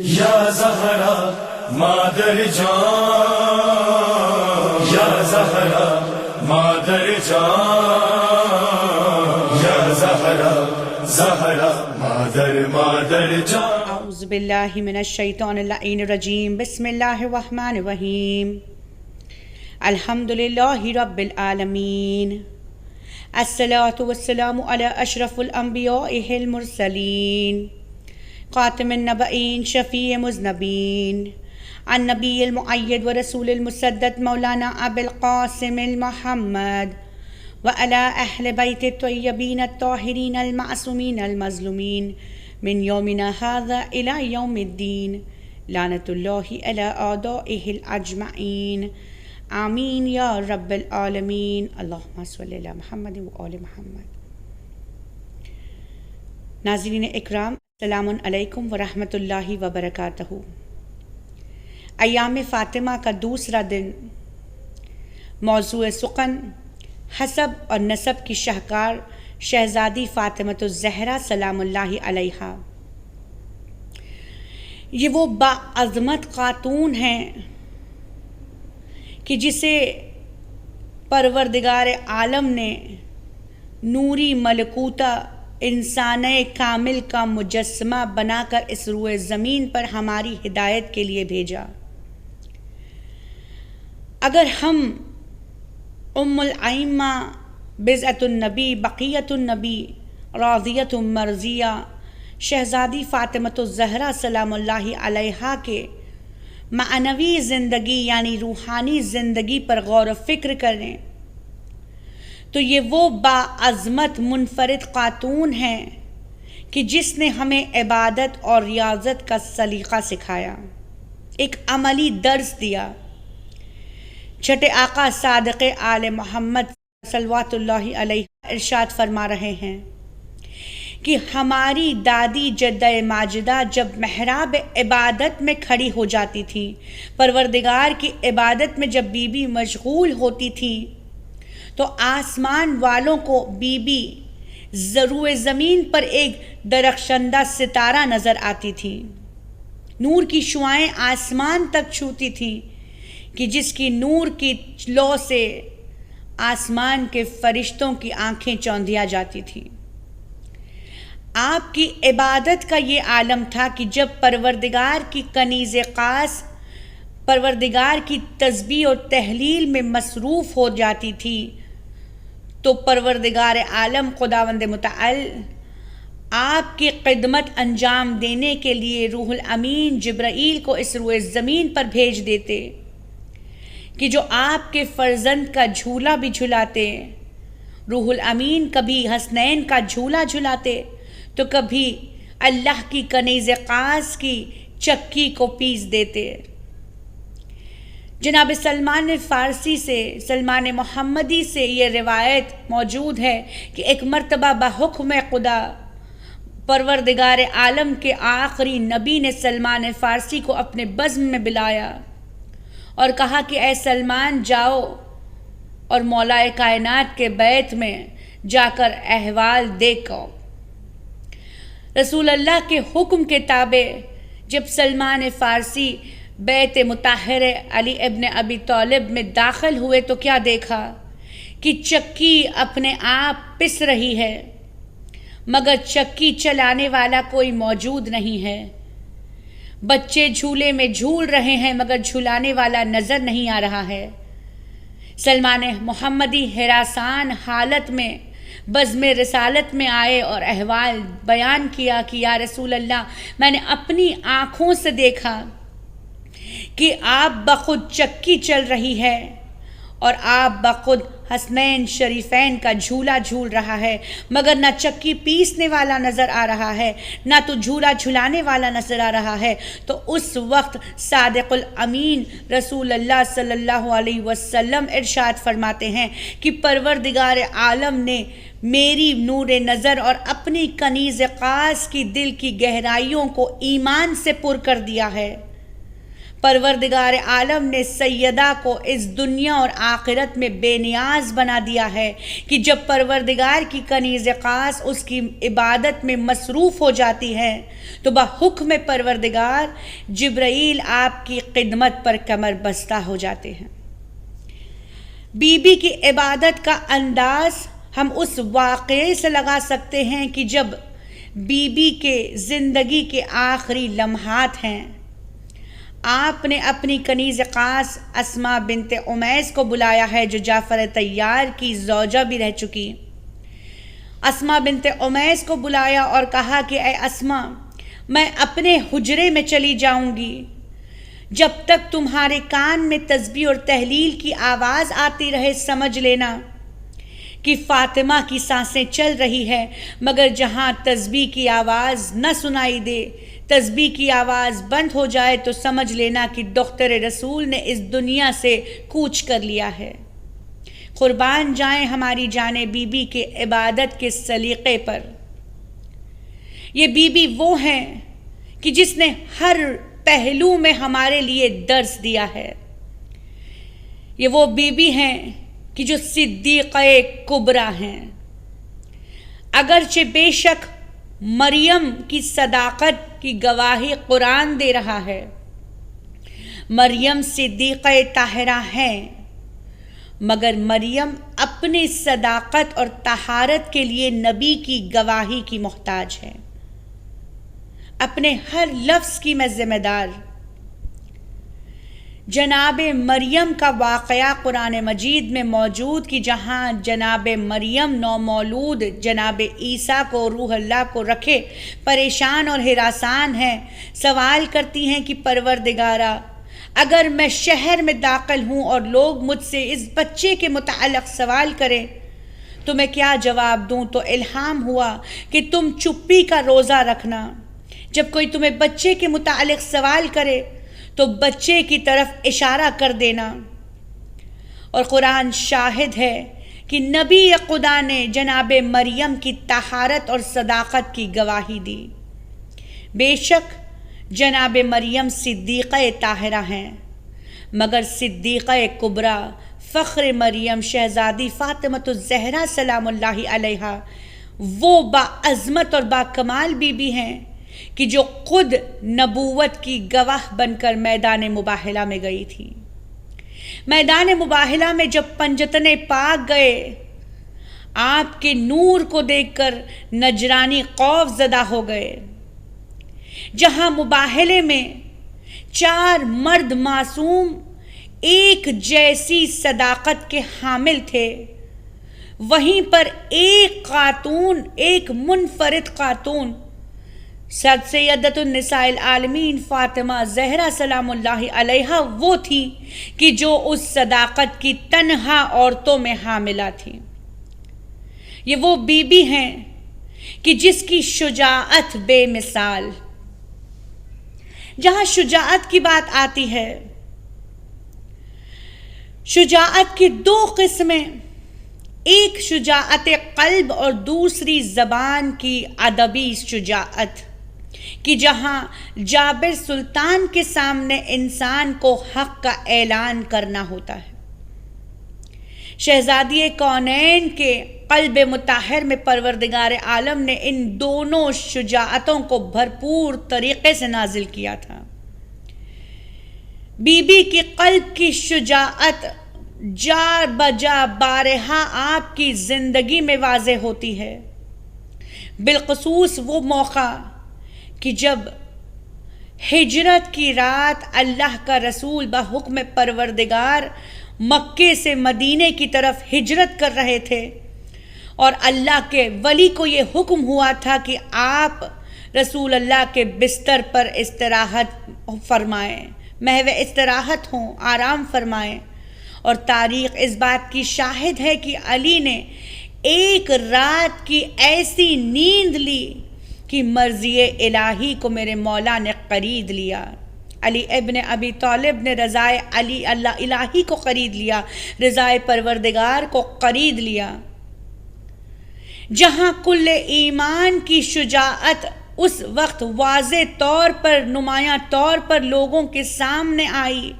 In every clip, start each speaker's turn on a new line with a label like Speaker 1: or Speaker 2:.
Speaker 1: یا زہرا مادر جان، یا زہرا مادر جان، یا زہرا زہرا مادر جان۔
Speaker 2: اعوذ باللہ من الشیطان اللعین الرجیم، بسم اللہ الرحمن الرحیم، الحمدللہ رب العالمین، الصلاة والسلام علی اشرف الانبیاء المرسلین، خاتم النبیین، شفیع مذنبین، النبی المؤید ورسول المسدد، مولانا ابی القاسم المحمد وعلی اہل بیت الطیبین الطاہرین المعصومین المظلومین من یومنا هذا الى یوم الدین، لعنت اللہ علی اعدائہ الاجمعین، آمین یا رب العالمین، اللہم صلی علی محمد و آل محمد۔ ناظرین اکرام، السلام علیکم ورحمۃ اللہ وبرکاتہ۔ ایام فاطمہ کا دوسرا دن، موضوع سخن حسب اور نسب کی شاہکار شہزادی فاطمۃ الزہرا سلام اللہ علیہا۔ یہ وہ باعظمت خاتون ہیں کہ جسے پروردگار عالم نے نوری ملکوتہ انسان کامل کا مجسمہ بنا کر اس روئے زمین پر ہماری ہدایت کے لیے بھیجا۔ اگر ہم ام الائمہ، بضعۃ النبی، بقیۃ النبی، راضیۃ مرضیہ شہزادی فاطمۃ الزہرا سلام اللہ علیہا کے معنوی زندگی یعنی روحانی زندگی پر غور و فکر کریں تو یہ وہ باعظمت منفرد خاتون ہیں کہ جس نے ہمیں عبادت اور ریاضت کا سلیقہ سکھایا، ایک عملی درس دیا۔ چھٹے آقا صادق آل محمد صلوات اللہ علیہ ارشاد فرما رہے ہیں کہ ہماری دادی جدہ ماجدہ جب محراب عبادت میں کھڑی ہو جاتی تھی، پروردگار کی عبادت میں جب بی بی مشغول ہوتی تھی تو آسمان والوں کو بی بی روئے زمین پر ایک درخشندہ ستارہ نظر آتی تھی، نور کی شعائیں آسمان تک چھوتی تھی کہ جس کی نور کی لو سے آسمان کے فرشتوں کی آنکھیں چوندھیا جاتی تھی۔ آپ کی عبادت کا یہ عالم تھا کہ جب پروردگار کی کنیز خاص پروردگار کی تسبیح اور تحلیل میں مصروف ہو جاتی تھی تو پروردگار عالم خداوند متعال آپ کی خدمت انجام دینے کے لیے روح الامین جبرائیل کو اس روئے زمین پر بھیج دیتے کہ جو آپ کے فرزند کا جھولا بھی جھلاتے۔ روح الامین کبھی حسنین کا جھولا جھلاتے تو کبھی اللہ کی کنیز خاص کی چکی کو پیس دیتے۔ جناب سلمان فارسی سے، سلمان محمدی سے یہ روایت موجود ہے کہ ایک مرتبہ بحکم خدا پروردگار عالم کے آخری نبی نے سلمان فارسی کو اپنے بزم میں بلایا اور کہا کہ اے سلمان، جاؤ اور مولا کائنات کے بیت میں جا کر احوال دیکھو۔ رسول اللہ کے حکم کے تابع جب سلمان فارسی بیت مطہر علی ابن ابی طالب میں داخل ہوئے تو کیا دیکھا کہ چکی اپنے آپ پس رہی ہے مگر چکی چلانے والا کوئی موجود نہیں ہے، بچے جھولے میں جھول رہے ہیں مگر جھلانے والا نظر نہیں آ رہا ہے۔ سلمان محمدی ہراسان حالت میں بزم رسالت میں آئے اور احوال بیان کیا کہ یا رسول اللہ، میں نے اپنی آنکھوں سے دیکھا کہ آپ بخود چکی چل رہی ہے اور آپ بخود حسنین شریفین کا جھولا جھول رہا ہے مگر نہ چکی پیسنے والا نظر آ رہا ہے نہ تو جھولا جھلانے والا نظر آ رہا ہے۔ تو اس وقت صادق الامین رسول اللہ صلی اللہ علیہ وسلم ارشاد فرماتے ہیں کہ پروردگار عالم نے میری نور نظر اور اپنی کنیز خاص کی دل کی گہرائیوں کو ایمان سے پر کر دیا ہے۔ پروردگار عالم نے سیدہ کو اس دنیا اور آخرت میں بے نیاز بنا دیا ہے کہ جب پروردگار کی کنیز خاص اس کی عبادت میں مصروف ہو جاتی ہے تو بحکم پروردگار جبرائیل آپ کی خدمت پر کمر بستہ ہو جاتے ہیں۔ بی بی کی عبادت کا انداز ہم اس واقعے سے لگا سکتے ہیں کہ جب بی بی کے زندگی کے آخری لمحات ہیں، آپ نے اپنی کنیز خاص اسماء بنت امیس کو بلایا ہے جو جعفر طیار کی زوجہ بھی رہ چکی۔ اسماء بنت امیس کو بلایا اور کہا کہ اے اسماء، میں اپنے حجرے میں چلی جاؤں گی، جب تک تمہارے کان میں تسبیح اور تحلیل کی آواز آتی رہے سمجھ لینا کہ فاطمہ کی سانسیں چل رہی ہے، مگر جہاں تسبیح کی آواز نہ سنائی دے، تسبیح کی آواز بند ہو جائے تو سمجھ لینا کہ دختر رسول نے اس دنیا سے کوچ کر لیا ہے۔ قربان جائیں ہماری جان بی بی کے عبادت کے سلیقے پر۔ یہ بی بی وہ ہیں کہ جس نے ہر پہلو میں ہمارے لیے درس دیا ہے۔ یہ وہ بی بی ہیں کہ جو صدیقہ کبریٰ ہیں۔ اگرچہ بے شک مریم کی صداقت کی گواہی قرآن دے رہا ہے، مریم صدیقہ طاہرہ ہیں، مگر مریم اپنی صداقت اور طہارت کے لیے نبی کی گواہی کی محتاج ہے۔ اپنے ہر لفظ کی میں ذمہ دار۔ جناب مریم کا واقعہ قرآن مجید میں موجود کہ جہاں جناب مریم نومولود جناب عیسیٰ کو روح اللہ کو رکھے پریشان اور ہراسان ہیں، سوال کرتی ہیں کہ پروردگارا، اگر میں شہر میں داخل ہوں اور لوگ مجھ سے اس بچے کے متعلق سوال کریں تو میں کیا جواب دوں؟ تو الہام ہوا کہ تم چپی کا روزہ رکھنا، جب کوئی تمہیں بچے کے متعلق سوال کرے تو بچے کی طرف اشارہ کر دینا۔ اور قرآن شاہد ہے کہ نبی خدا نے جناب مریم کی طہارت اور صداقت کی گواہی دی۔ بے شک جناب مریم صدیقہ طاہرہ ہیں، مگر صدیقہ کبریٰ فخر مریم شہزادی فاطمۃ الزہرا سلام اللہ علیہا وہ باعظمت اور باکمال بی بی ہیں کہ جو خود نبوت کی گواہ بن کر میدان مباہلہ میں گئی تھی۔ میدان مباہلہ میں جب پنجتن پاک گئے، آپ کے نور کو دیکھ کر نجرانی خوف زدہ ہو گئے۔ جہاں مباہلے میں 4 مرد معصوم ایک جیسی صداقت کے حامل تھے، وہیں پر ایک خاتون، ایک منفرد خاتون سیدۃ النساء العالمین فاطمہ زہرا سلام اللہ علیہا وہ تھی کہ جو اس صداقت کی تنہا عورتوں میں حاملہ تھی۔ یہ وہ بی بی ہیں کہ جس کی شجاعت بے مثال۔ جہاں شجاعت کی بات آتی ہے، شجاعت کی 2 قسمیں، ایک شجاعت قلب اور دوسری زبان کی ادبی شجاعت، کہ جہاں جابر سلطان کے سامنے انسان کو حق کا اعلان کرنا ہوتا ہے۔ شہزادی کونین کے قلب مطہر میں پروردگار عالم نے ان دونوں شجاعتوں کو بھرپور طریقے سے نازل کیا تھا۔ بی بی کی قلب کی شجاعت جا بجا بارہا آپ کی زندگی میں واضح ہوتی ہے، بالخصوص وہ موقع کہ جب ہجرت کی رات اللہ کا رسول بحکم پروردگار مکے سے مدینے کی طرف ہجرت کر رہے تھے، اور اللہ کے ولی کو یہ حکم ہوا تھا کہ آپ رسول اللہ کے بستر پر استراحت فرمائیں، محو استراحت ہوں، آرام فرمائیں۔ اور تاریخ اس بات کی شاہد ہے کہ علی نے ایک رات کی ایسی نیند لی کہ مرضی الہی کو میرے مولا نے خرید لیا۔ علی ابن ابی طالب نے رضائے علی اللہ الہی کو خرید لیا، رضائے پروردگار کو خرید لیا۔ جہاں کل ایمان کی شجاعت اس وقت واضح طور پر نمایاں طور پر لوگوں کے سامنے آئی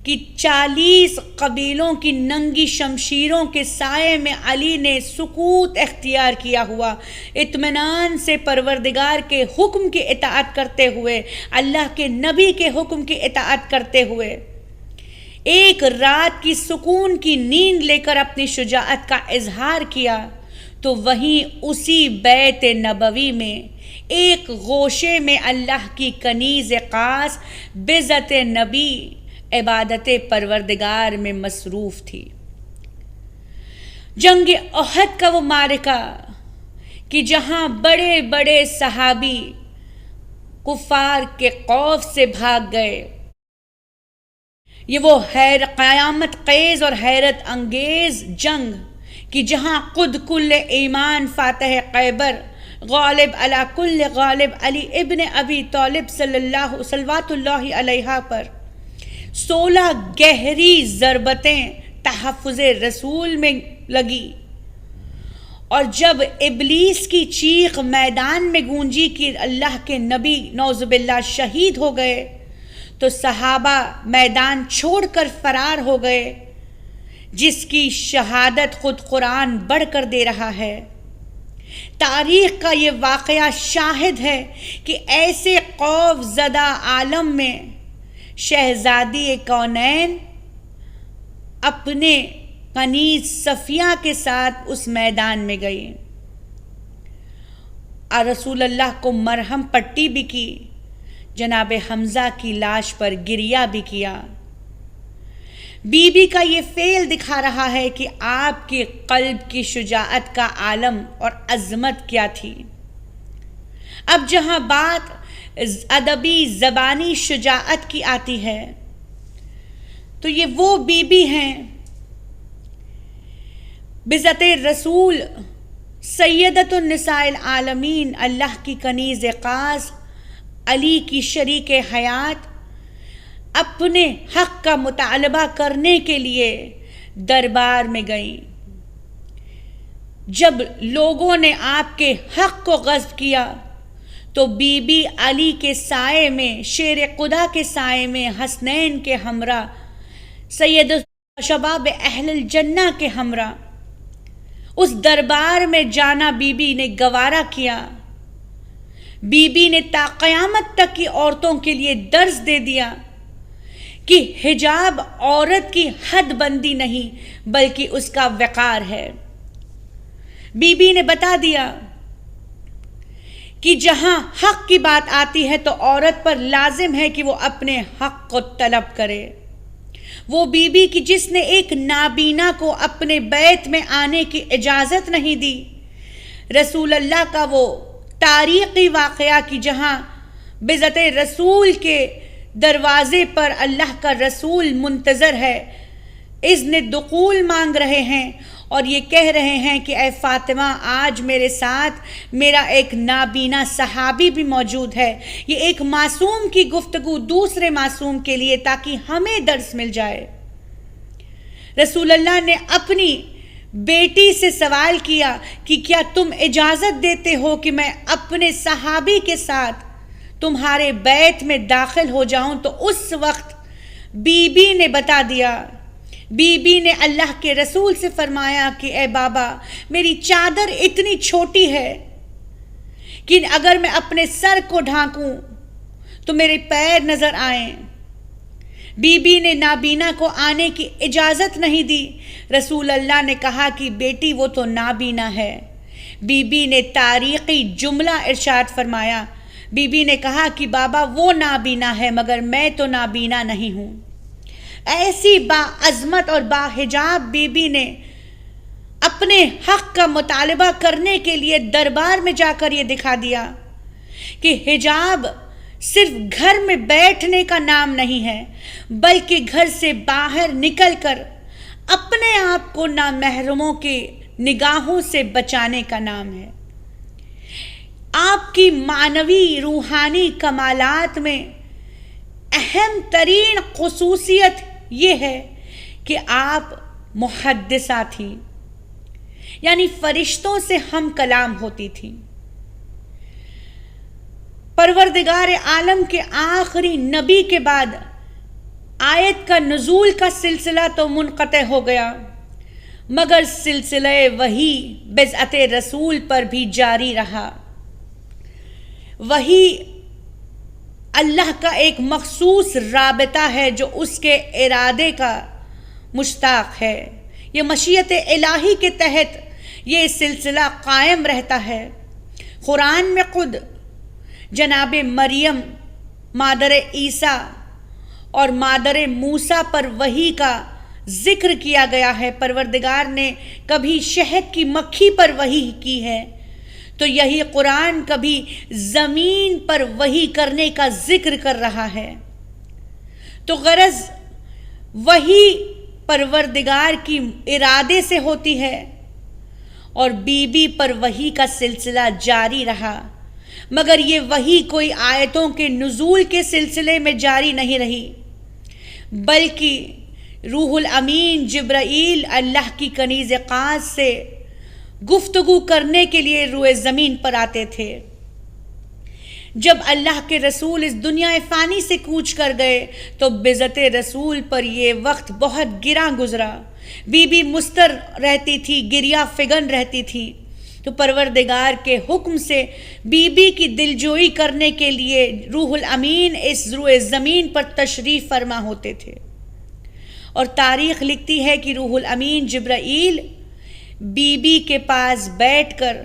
Speaker 2: کہ 40 قبیلوں کی ننگی شمشیروں کے سائے میں علی نے سکوت اختیار کیا ہوا، اطمینان سے پروردگار کے حکم کی اطاعت کرتے ہوئے، اللہ کے نبی کے حکم کی اطاعت کرتے ہوئے ایک رات کی سکون کی نیند لے کر اپنی شجاعت کا اظہار کیا، تو وہیں اسی بیت نبوی میں ایک گوشے میں اللہ کی کنیز خاص بعزت نبی عبادت پروردگار میں مصروف تھی۔ جنگ احد کا وہ معرکہ کہ جہاں بڑے بڑے صحابی کفار کے خوف سے بھاگ گئے، یہ وہ قیامت خیز اور حیرت انگیز جنگ کہ جہاں خود کل ایمان فاتح خیبر غالب علی کل غالب علی ابن ابی طالب صلوات اللہ علیہ پر 16 گہری ضربتیں تحفظ رسول میں لگی، اور جب ابلیس کی چیخ میدان میں گونجی کہ اللہ کے نبی نعوذ باللہ شہید ہو گئے، تو صحابہ میدان چھوڑ کر فرار ہو گئے، جس کی شہادت خود قرآن بڑھ کر دے رہا ہے۔ تاریخ کا یہ واقعہ شاہد ہے کہ ایسے خوف زدہ عالم میں شہزادی کونین اپنے کنیز صفیہ کے ساتھ اس میدان میں گئی اور رسول اللہ کو مرہم پٹی بھی کی، جناب حمزہ کی لاش پر گریہ بھی کیا۔ بی بی کا یہ فعل دکھا رہا ہے کہ آپ کے قلب کی شجاعت کا عالم اور عظمت کیا تھی۔ اب جہاں بات ادبی زبانی شجاعت کی آتی ہے تو یہ وہ بی بی ہیں بعزت رسول سیدۃ النساء العالمین، اللہ کی کنیز خاص، علی کی شریک حیات، اپنے حق کا مطالبہ کرنے کے لیے دربار میں گئیں۔ جب لوگوں نے آپ کے حق کو غصب کیا تو بی بی علی کے سائے میں، شیر خدا کے سائے میں، حسنین کے ہمراہ، سید شباب اہل الجنہ کے ہمراہ اس دربار میں جانا بی بی نے گوارا کیا۔ بی بی نے تا قیامت تک کی عورتوں کے لیے درس دے دیا کہ حجاب عورت کی حد بندی نہیں بلکہ اس کا وقار ہے۔ بی بی نے بتا دیا کہ جہاں حق کی بات آتی ہے تو عورت پر لازم ہے کہ وہ اپنے حق کو طلب کرے۔ وہ بی بی کی جس نے ایک نابینا کو اپنے بیت میں آنے کی اجازت نہیں دی، رسول اللہ کا وہ تاریخی واقعہ کہ جہاں بعزت رسول کے دروازے پر اللہ کا رسول منتظر ہے، اذن دخول مانگ رہے ہیں اور یہ کہہ رہے ہیں کہ اے فاطمہ، آج میرے ساتھ میرا ایک نابینا صحابی بھی موجود ہے۔ یہ ایک معصوم کی گفتگو دوسرے معصوم کے لیے تاکہ ہمیں درس مل جائے۔ رسول اللہ نے اپنی بیٹی سے سوال کیا کہ کیا تم اجازت دیتے ہو کہ میں اپنے صحابی کے ساتھ تمہارے بیت میں داخل ہو جاؤں؟ تو اس وقت بی بی نے بتا دیا، بی بی نے اللہ کے رسول سے فرمایا کہ اے بابا، میری چادر اتنی چھوٹی ہے کہ اگر میں اپنے سر کو ڈھانکوں تو میرے پیر نظر آئیں۔ بی بی نے نابینا کو آنے کی اجازت نہیں دی۔ رسول اللہ نے کہا کہ بیٹی وہ تو نابینا ہے۔ بی بی نے تاریخی جملہ ارشاد فرمایا، بی بی نے کہا کہ بابا وہ نابینا ہے مگر میں تو نابینا نہیں ہوں۔ ایسی با عظمت اور با حجاب بی بی نے اپنے حق کا مطالبہ کرنے کے لیے دربار میں جا کر یہ دکھا دیا کہ حجاب صرف گھر میں بیٹھنے کا نام نہیں ہے بلکہ گھر سے باہر نکل کر اپنے آپ کو نامحرموں کی نگاہوں سے بچانے کا نام ہے۔ آپ کی معنوی روحانی کمالات میں اہم ترین خصوصیت یہ ہے کہ آپ محدثہ تھیں، یعنی فرشتوں سے ہم کلام ہوتی تھیں۔ پروردگار عالم کے آخری نبی کے بعد آیت کا نزول کا سلسلہ تو منقطع ہو گیا، مگر سلسلہ وحی بضعت رسول پر بھی جاری رہا۔ وحی اللہ کا ایک مخصوص رابطہ ہے جو اس کے ارادے کا مشتاق ہے۔ یہ مشیت الہی کے تحت یہ سلسلہ قائم رہتا ہے۔ قرآن میں خود جناب مریم، مادر عیسیٰ اور مادر موسیٰ پر وحی کا ذکر کیا گیا ہے۔ پروردگار نے کبھی شہد کی مکھی پر وحی کی ہے تو یہی قرآن کبھی زمین پر وحی کرنے کا ذکر کر رہا ہے۔ تو غرض وحی پروردگار کی ارادے سے ہوتی ہے اور بی بی پر وحی کا سلسلہ جاری رہا، مگر یہ وحی کوئی آیتوں کے نزول کے سلسلے میں جاری نہیں رہی، بلکہ روح الامین جبرائیل اللہ کی کنیز خاص سے گفتگو کرنے کے لیے روئے زمین پر آتے تھے۔ جب اللہ کے رسول اس دنیا فانی سے کوچ کر گئے تو بضعت رسول پر یہ وقت بہت گراں گزرا۔ بی بی مستر رہتی تھی، گریہ فگن رہتی تھی، تو پروردگار کے حکم سے بی بی کی دلجوئی کرنے کے لیے روح الامین اس روئے زمین پر تشریف فرما ہوتے تھے۔ اور تاریخ لکھتی ہے کہ روح الامین جبرائیل بی بی کے پاس بیٹھ کر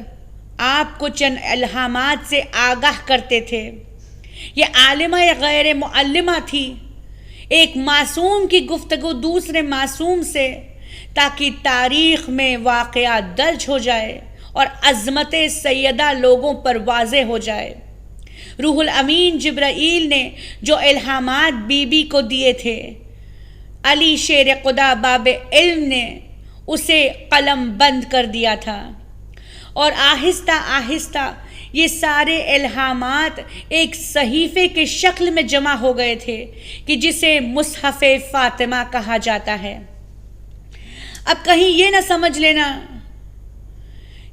Speaker 2: آپ کو چند الہامات سے آگاہ کرتے تھے۔ یہ عالمہ یا غیر معلمہ تھی، ایک معصوم کی گفتگو دوسرے معصوم سے، تاکہ تاریخ میں واقعات درج ہو جائے اور عظمت سیدہ لوگوں پر واضح ہو جائے۔ روح الامین جبرائیل نے جو الہامات بی بی کو دیے تھے، علی شیر خدا باب علم نے اسے قلم بند کر دیا تھا، اور آہستہ آہستہ یہ سارے الہامات ایک صحیفے کے شکل میں جمع ہو گئے تھے کہ جسے مصحف فاطمہ کہا جاتا ہے۔ اب کہیں یہ نہ سمجھ لینا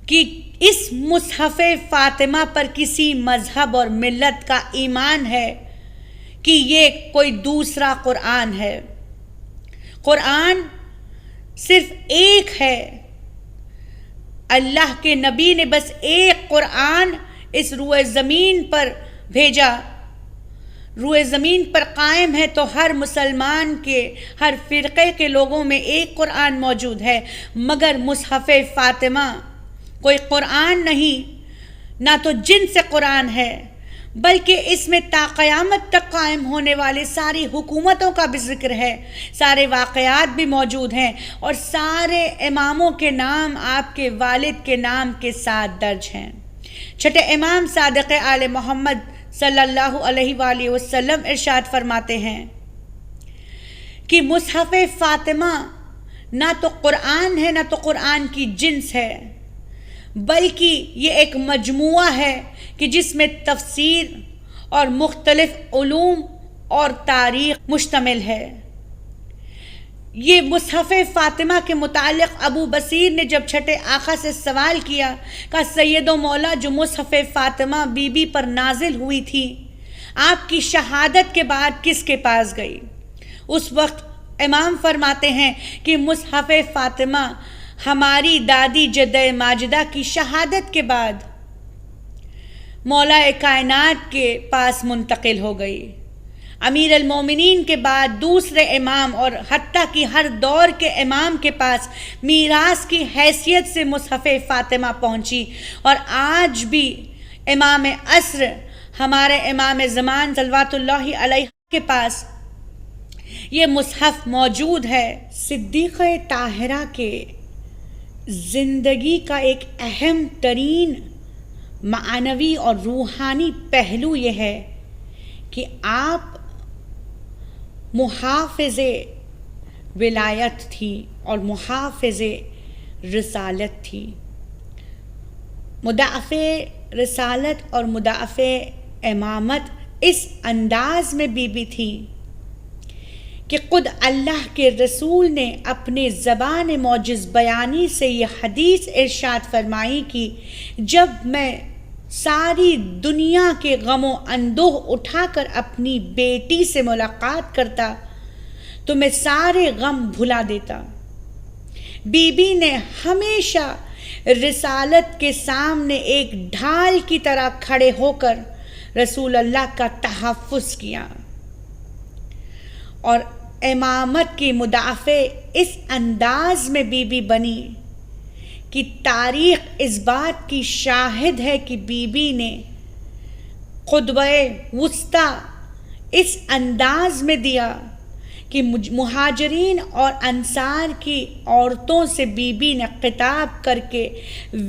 Speaker 2: کہ اس مصحف فاطمہ پر کسی مذہب اور ملت کا ایمان ہے کہ یہ کوئی دوسرا قرآن ہے۔ قرآن صرف ایک ہے۔ اللہ کے نبی نے بس ایک قرآن اس روئے زمین پر بھیجا، روئے زمین پر قائم ہے، تو ہر مسلمان کے، ہر فرقے کے لوگوں میں ایک قرآن موجود ہے، مگر مصحف فاطمہ کوئی قرآن نہیں، نہ تو جن سے قرآن ہے، بلکہ اس میں تا قیامت تک قائم ہونے والے ساری حکومتوں کا بھی ذکر ہے، سارے واقعات بھی موجود ہیں، اور سارے اماموں کے نام آپ کے والد کے نام کے ساتھ درج ہیں۔ چھٹے امام صادق آل محمد صلی اللہ علیہ وآلہ وسلم ارشاد فرماتے ہیں کہ مصحف فاطمہ نہ تو قرآن ہے، نہ تو قرآن کی جنس ہے، بلکہ یہ ایک مجموعہ ہے کہ جس میں تفسیر اور مختلف علوم اور تاریخ مشتمل ہے۔ یہ مصحف فاطمہ کے متعلق ابو بصیر نے جب چھٹے آقا سے سوال کیا، کہا سید و مولا، جو مصحف فاطمہ بی بی پر نازل ہوئی تھی، آپ کی شہادت کے بعد کس کے پاس گئی؟ اس وقت امام فرماتے ہیں کہ مصحف فاطمہ ہماری دادی جدہ ماجدہ کی شہادت کے بعد مولا کائنات کے پاس منتقل ہو گئی۔ امیر المومنین کے بعد دوسرے امام اور حتیٰ کہ ہر دور کے امام کے پاس میراث کی حیثیت سے مصحف فاطمہ پہنچی، اور آج بھی امام عصر ہمارے امام زمان صلوات اللہ علیہ کے پاس یہ مصحف موجود ہے۔ صدیقہ طاہرہ کے زندگی کا ایک اہم ترین معنوی اور روحانی پہلو یہ ہے کہ آپ محافظ ولایت تھی اور محافظ رسالت تھی۔ مدافع رسالت اور مدافع امامت اس انداز میں بی بی تھی کہ خود اللہ کے رسول نے اپنے زبان معجز بیانی سے یہ حدیث ارشاد فرمائی کہ جب میں ساری دنیا کے غم و اندوہ اٹھا کر اپنی بیٹی سے ملاقات کرتا تو میں سارے غم بھلا دیتا۔ بی بی نے ہمیشہ رسالت کے سامنے ایک ڈھال کی طرح کھڑے ہو کر رسول اللہ کا تحفظ کیا اور امامت کی مدافع اس انداز میں بی بی بنی کہ تاریخ اس بات کی شاہد ہے کہ بی بی نے خطبہ وسطی اس انداز میں دیا کہ مہاجرین اور انصار کی عورتوں سے بی بی نے خطاب کر کے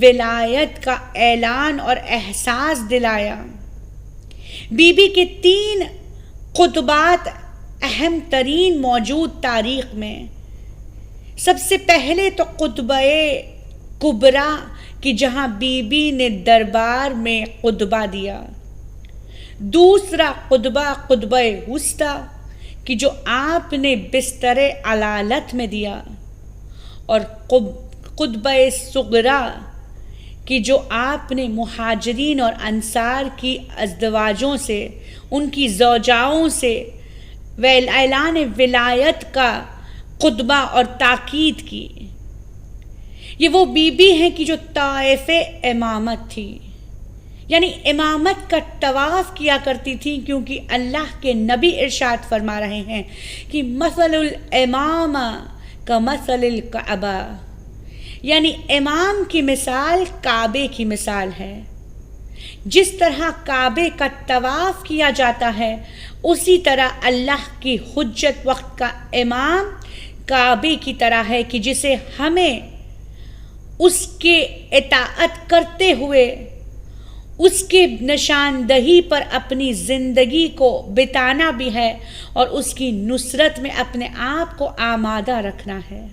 Speaker 2: ولایت کا اعلان اور احساس دلایا۔ بی بی کے 3 خطبات اہم ترین موجود تاریخ میں۔ سب سے پہلے تو خطبہ کبریٰ کہ جہاں بی بی نے دربار میں خطبہ دیا، دوسرا خطبہ وسطی کہ جو آپ نے بستر علالت میں دیا، اور خطبہ صغریٰ کہ جو آپ نے مہاجرین اور انصار کی ازدواجوں سے، ان کی زوجاؤں سے اعلان ولایت کا خطبہ اور تاکید کی۔ یہ وہ بی بی ہیں کہ جو طائف امامت تھی، یعنی امامت کا طواف کیا کرتی تھی، کیونکہ اللہ کے نبی ارشاد فرما رہے ہیں کہ مثل الامام کمثل الکعبہ، یعنی امام کی مثال کعبے کی مثال ہے۔ جس طرح کعبے کا طواف کیا جاتا ہے، اسی طرح اللہ کی حجت وقت کا امام کعبے کی طرح ہے کہ جسے ہمیں اس کے اطاعت کرتے ہوئے اس کے نشاندہی پر اپنی زندگی کو بتانا بھی ہے اور اس کی نصرت میں اپنے آپ کو آمادہ رکھنا ہے۔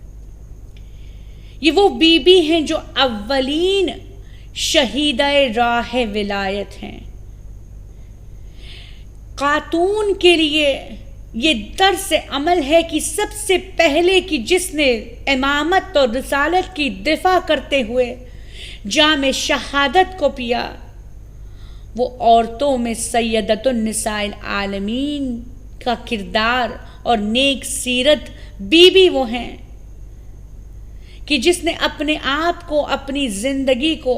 Speaker 2: یہ وہ بی بی ہیں جو اولین شہیدہ راہ ولایت ہیں۔ خاتون کے لیے یہ درس عمل ہے کہ سب سے پہلے کہ جس نے امامت اور رسالت کی دفاع کرتے ہوئے جام شہادت کو پیا، وہ عورتوں میں سیدۃ النساء العالمین کا کردار اور نیک سیرت بی بی وہ ہیں کہ جس نے اپنے آپ کو، اپنی زندگی کو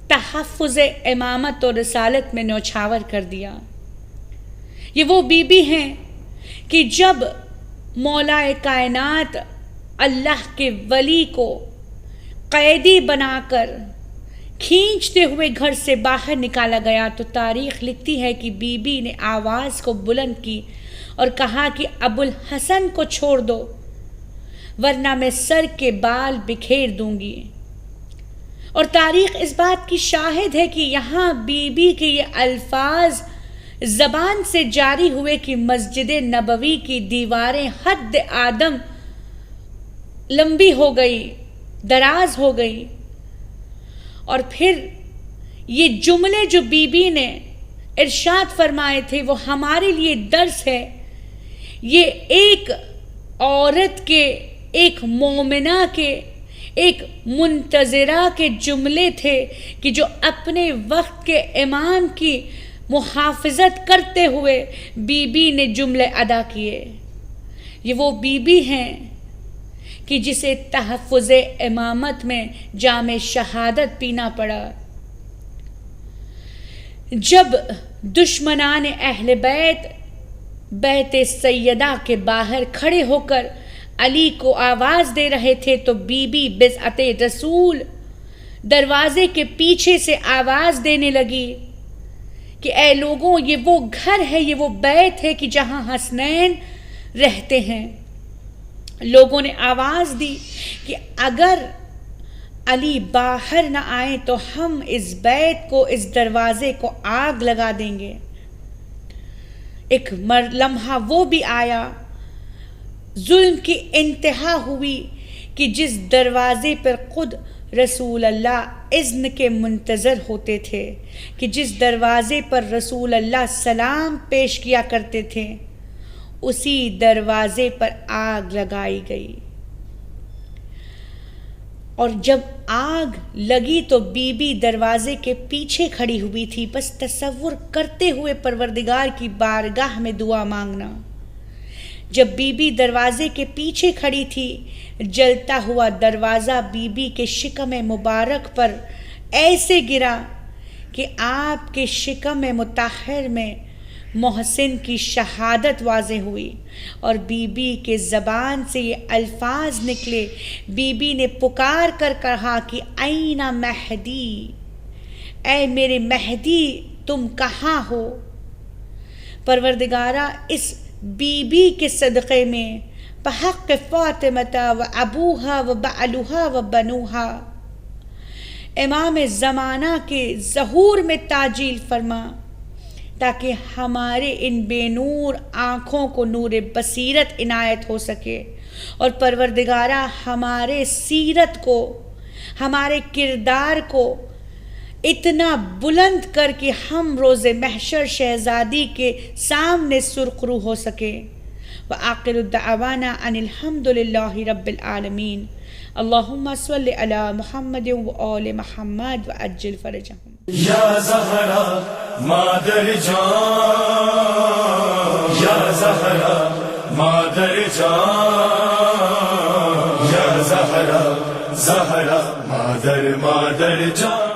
Speaker 2: تحفظ امامت اور رسالت میں نوچھاور کر دیا۔ یہ وہ بی بی ہیں کہ جب مولا کائنات اللہ کے ولی کو قیدی بنا کر کھینچتے ہوئے گھر سے باہر نکالا گیا تو تاریخ لکھتی ہے کہ بی بی نے آواز کو بلند کی اور کہا کہ ابو الحسن کو چھوڑ دو ورنہ میں سر کے بال بکھیر دوں گی۔ اور تاریخ اس بات کی شاہد ہے کہ یہاں بی بی کے یہ الفاظ زبان سے جاری ہوئے کہ مسجد نبوی کی دیواریں حد آدم لمبی ہو گئی، دراز ہو گئی، اور پھر یہ جملے جو بی بی نے ارشاد فرمائے تھے وہ ہمارے لیے درس ہے۔ یہ ایک عورت کے، ایک مومنہ کے، ایک منتظرہ کے جملے تھے کہ جو اپنے وقت کے امام کی محافظت کرتے ہوئے بی بی نے جملے ادا کیے۔ یہ وہ بی بی ہیں کہ جسے تحفظ امامت میں جام شہادت پینا پڑا۔ جب دشمنان اہل بیت سیدہ کے باہر کھڑے ہو کر علی کو آواز دے رہے تھے تو بی بی بیعت رسول دروازے کے پیچھے سے آواز دینے لگی کہ اے لوگوں، یہ وہ گھر ہے، یہ وہ بیت ہے کہ جہاں حسنین رہتے ہیں۔ لوگوں نے آواز دی کہ اگر علی باہر نہ آئیں تو ہم اس بیت کو، اس دروازے کو آگ لگا دیں گے۔ ایک لمحہ وہ بھی آیا، ظلم کی انتہا ہوئی کہ جس دروازے پر خود رسول اللہ اذن کے منتظر ہوتے تھے، کہ جس دروازے پر رسول اللہ سلام پیش کیا کرتے تھے، اسی دروازے پر آگ لگائی گئی۔ اور جب آگ لگی تو بی بی دروازے کے پیچھے کھڑی ہوئی تھی، بس تصور کرتے ہوئے پروردگار کی بارگاہ میں دعا مانگنا۔ جب بی بی دروازے کے پیچھے کھڑی تھی، جلتا ہوا دروازہ بی بی کے شکم مبارک پر ایسے گرا کہ آپ کے شکم مطہر میں محسن کی شہادت واضح ہوئی، اور بی بی کے زبان سے یہ الفاظ نکلے۔ بی بی نے پکار کر کہا کہ این مہدی، اے میرے مہدی تم کہاں ہو؟ پروردگارہ اس بی بی کے صدقے میں بحق فاطمہ و ابوہا و بعلہا و بنوہا امام زمانہ کے ظہور میں تعجیل فرما، تاکہ ہمارے ان بے نور آنکھوں کو نور بصیرت عنایت ہو سکے، اور پروردگارہ ہمارے سیرت کو، ہمارے کردار کو اتنا بلند کر کے ہم روز محشر شہزادی کے سامنے سرخرو ہو سکے۔ وآخر دعوانا ان الحمد للہ رب العالمین۔ اللہم صلی علی محمد و آل محمد وعجل فرجہم۔
Speaker 1: یا زہرا مادر جان، یا زہرا مادر جان، یا زہرا زہرا مادر جان۔